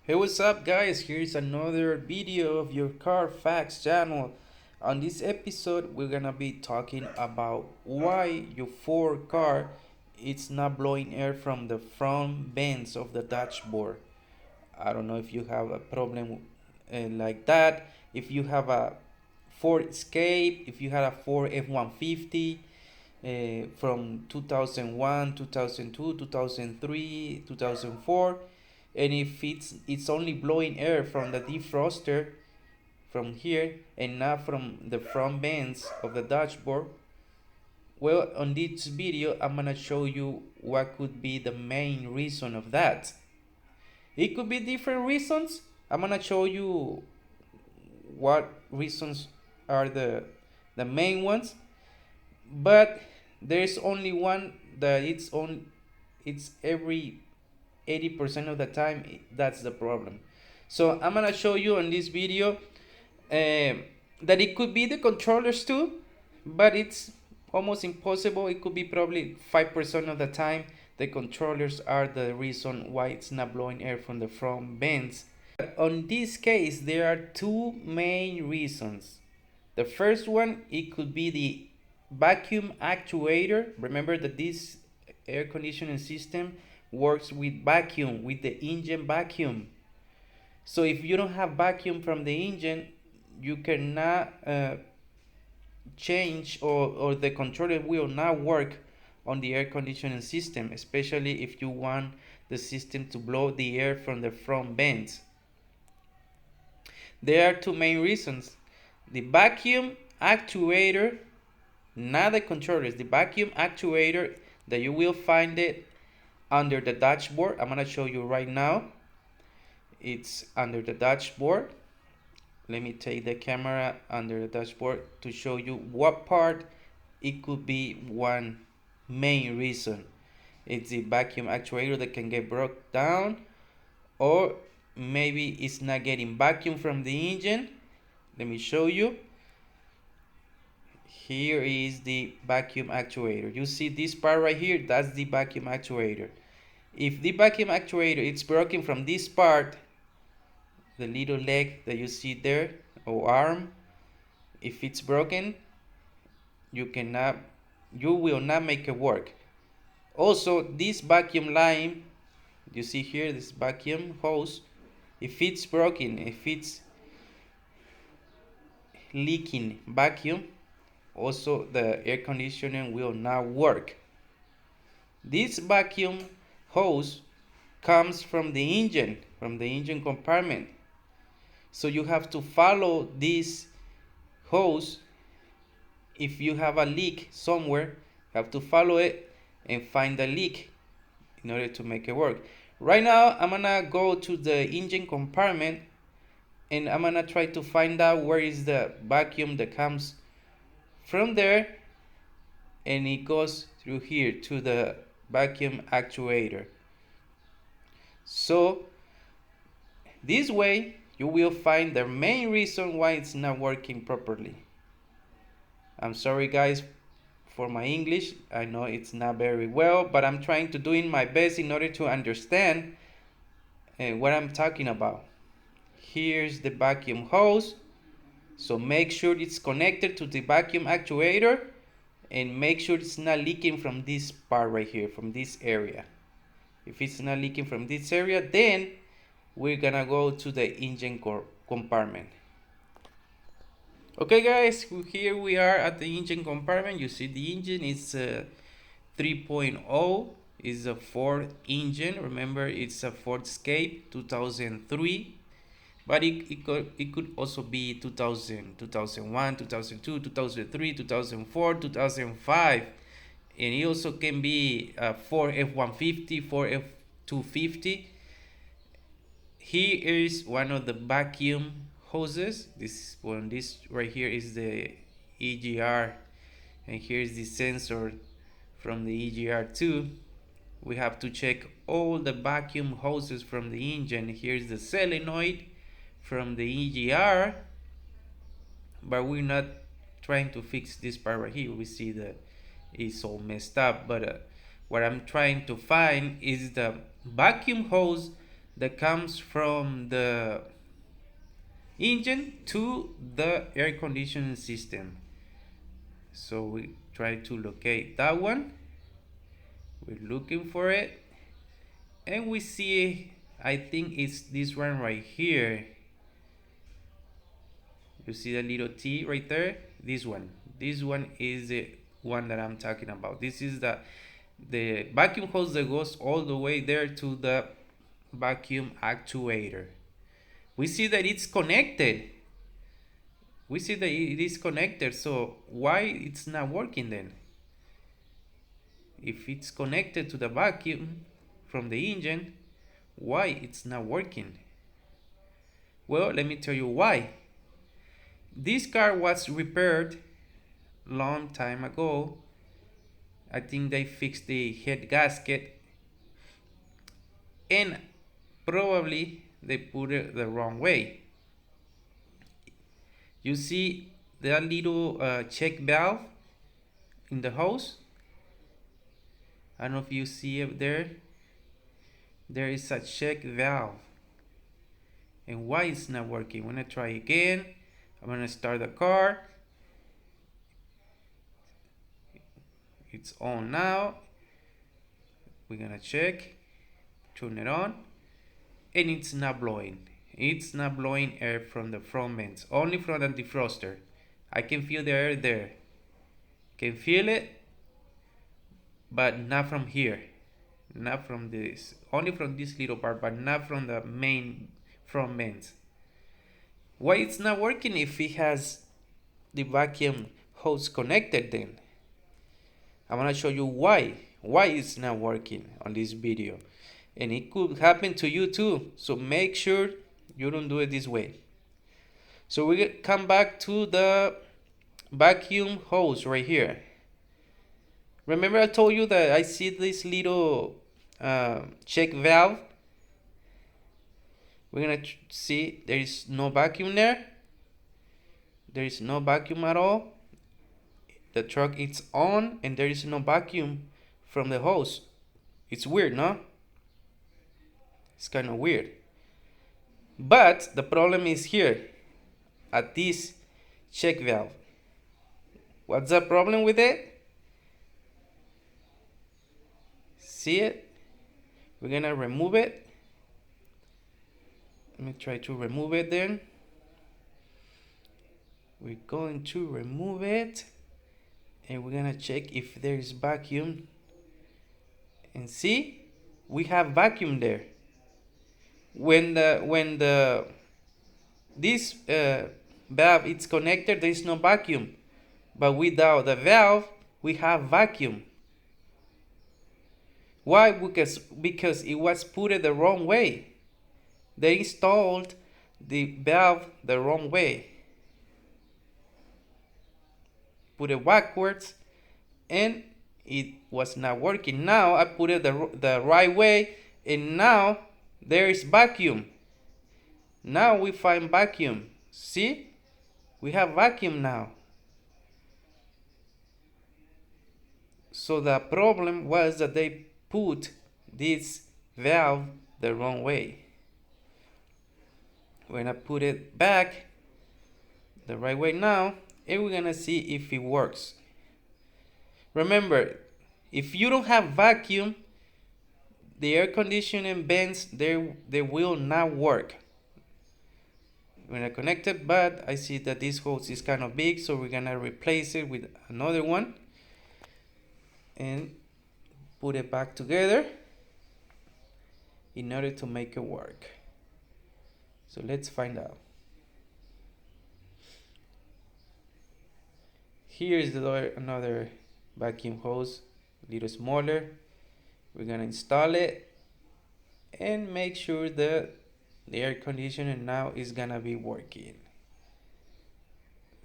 Hey, what's up guys? Here's another video of your car facts channel. On this episode we're gonna be talking about why your Ford car it's not blowing air from the front vents of the dashboard. I don't know if you have a problem like that. If you have a Ford Escape, if you had a Ford F-150 from 2001, 2002, 2003, 2004, and if it's only blowing air from the defroster from here and not from the front vents of the dashboard, well, on this video I'm gonna show you what could be the main reason of that. It could be different reasons. I'm gonna show you what reasons are the main ones, but there's only one that it's every 80% of the time that's the problem. So I'm gonna show you in this video that it could be the controllers too, but it's almost impossible. It could be probably 5% of the time the controllers are the reason why it's not blowing air from the front vents. But on this case there are two main reasons. The first one, it could be the vacuum actuator. Remember that this air conditioning system works with vacuum, with the engine vacuum. So if you don't have vacuum from the engine, you cannot change, or the controller will not work on the air conditioning system, especially if you want the system to blow the air from the front vents. There are two main reasons. The vacuum actuator, not the controllers, the vacuum actuator that you will find it under the dashboard. I'm gonna show you right now. It's under the dashboard. Let me take the camera under the dashboard to show you what part it could be. One main reason, it's the vacuum actuator that can get broke down, or maybe it's not getting vacuum from the engine. Let me show you. Here is the vacuum actuator. You see this part right here? That's the vacuum actuator. If the vacuum actuator is broken from this part, the little leg that you see there, or arm, if it's broken, you will not make it work. Also, this vacuum line, you see here, this vacuum hose, if it's broken, if it's leaking vacuum, also the air conditioning will not work. This vacuum hose comes from the engine compartment. So you have to follow this hose. If you have a leak somewhere, you have to follow it and find the leak in order to make it work. Right now I'm gonna go to the engine compartment and I'm gonna try to find out where is the vacuum that comes from there, and it goes through here to the vacuum actuator. So this way you will find the main reason why it's not working properly. I'm sorry guys for my English. I know it's not very well, but I'm trying to do my best in order to understand what I'm talking about. Here's the vacuum hose. So make sure it's connected to the vacuum actuator, and make sure it's not leaking from this part right here, from this area. If it's not leaking from this area, then we're gonna go to the engine compartment. Okay guys, here we are at the engine compartment. You see the engine is 3.0, is a Ford engine. Remember, it's a Ford Escape 2003, but it could also be 2000, 2001, 2002, 2003, 2004, 2005, and it also can be Ford F-150, Ford F-250. Here is one of the vacuum hoses. This one, this right here is the EGR, and here's the sensor from the EGR2. We have to check all the vacuum hoses from the engine. Here's the solenoid from the EGR, but we're not trying to fix this part right here. We see that it's all messed up, but what I'm trying to find is the vacuum hose that comes from the engine to the air conditioning system. So we try to locate that one. We're looking for it, and we see, I think it's this one right here. You see the little T right there? This one is the one that I'm talking about. This is the vacuum hose that goes all the way there to the vacuum actuator. We see that it's connected. We see that it is connected. So why it's not working then? If it's connected to the vacuum from the engine, why it's not working? Well, let me tell you why. This car was repaired long time ago. I think they fixed the head gasket, and probably they put it the wrong way. You see that little check valve in the hose? I don't know if you see it there. There is a check valve. And why it's not working? I'm gonna try again. I'm gonna start the car. It's on now. We're gonna check, turn it on, and it's not blowing. It's not blowing air from the front vents, only from the defroster. I can feel the air there. Can feel it, but not from here. Not from this. Only from this little part, but not from the main front vents. Why it's not working if it has the vacuum hose connected then? I'm gonna show you why it's not working on this video, and it could happen to you too, so make sure you don't do it this way. So we come back to the vacuum hose right here. Remember I told you that I see this little check valve. We're gonna see there is no vacuum there. There is no vacuum at all. The truck is on and there is no vacuum from the hose. It's weird, no? It's kind of weird. But the problem is here at this check valve. What's the problem with it? See it? We're gonna remove it. Let me try to remove it then. We're going to remove it, and we're gonna check if there is vacuum. And see, we have vacuum there. When this valve is connected, there is no vacuum, but without the valve, we have vacuum. Why? Because it was put the wrong way. They installed the valve the wrong way. Put it backwards, and it was not working. Now I put it the right way, and now there is vacuum. Now we find vacuum. See? We have vacuum now. So the problem was that they put this valve the wrong way. We're gonna put it back the right way now, and we're gonna see if it works. Remember, if you don't have vacuum, the air conditioning vents they will not work. We're gonna connect it, but I see that this hose is kind of big, so we're gonna replace it with another one and put it back together in order to make it work. So let's find out. Here is another vacuum hose, a little smaller. We're gonna install it and make sure that the air conditioner now is gonna be working.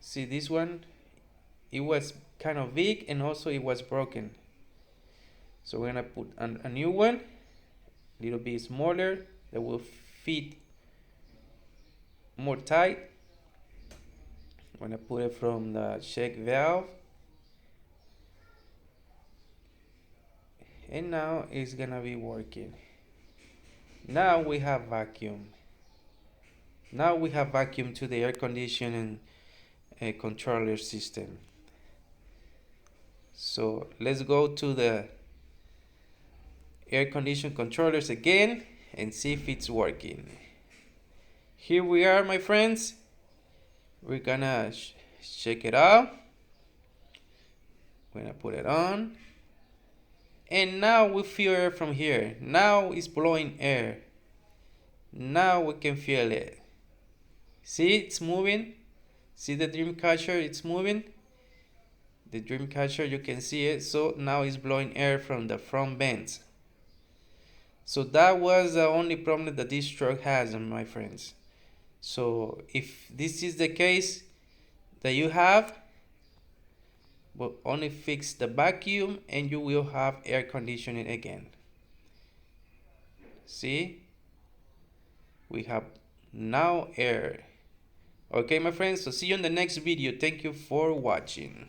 See this one? It was kind of big and also it was broken. So we're gonna put a new one, a little bit smaller, that will fit more tight. I'm gonna put it from the check valve, and now it's gonna be working. Now we have vacuum. Now we have vacuum to the air conditioning controller system. So let's go to the air condition controllers again and see if it's working. Here we are, my friends. We're gonna check it out. We're gonna put it on. And now we feel air from here. Now it's blowing air. Now we can feel it. See, it's moving. See the dream catcher, it's moving. The dream catcher, you can see it. So now it's blowing air from the front vents. So that was the only problem that this truck has, my friends. So if this is the case that you have, well, only fix the vacuum and you will have air conditioning again. See, we have now air. Okay, my friends, so see you in the next video. Thank you for watching.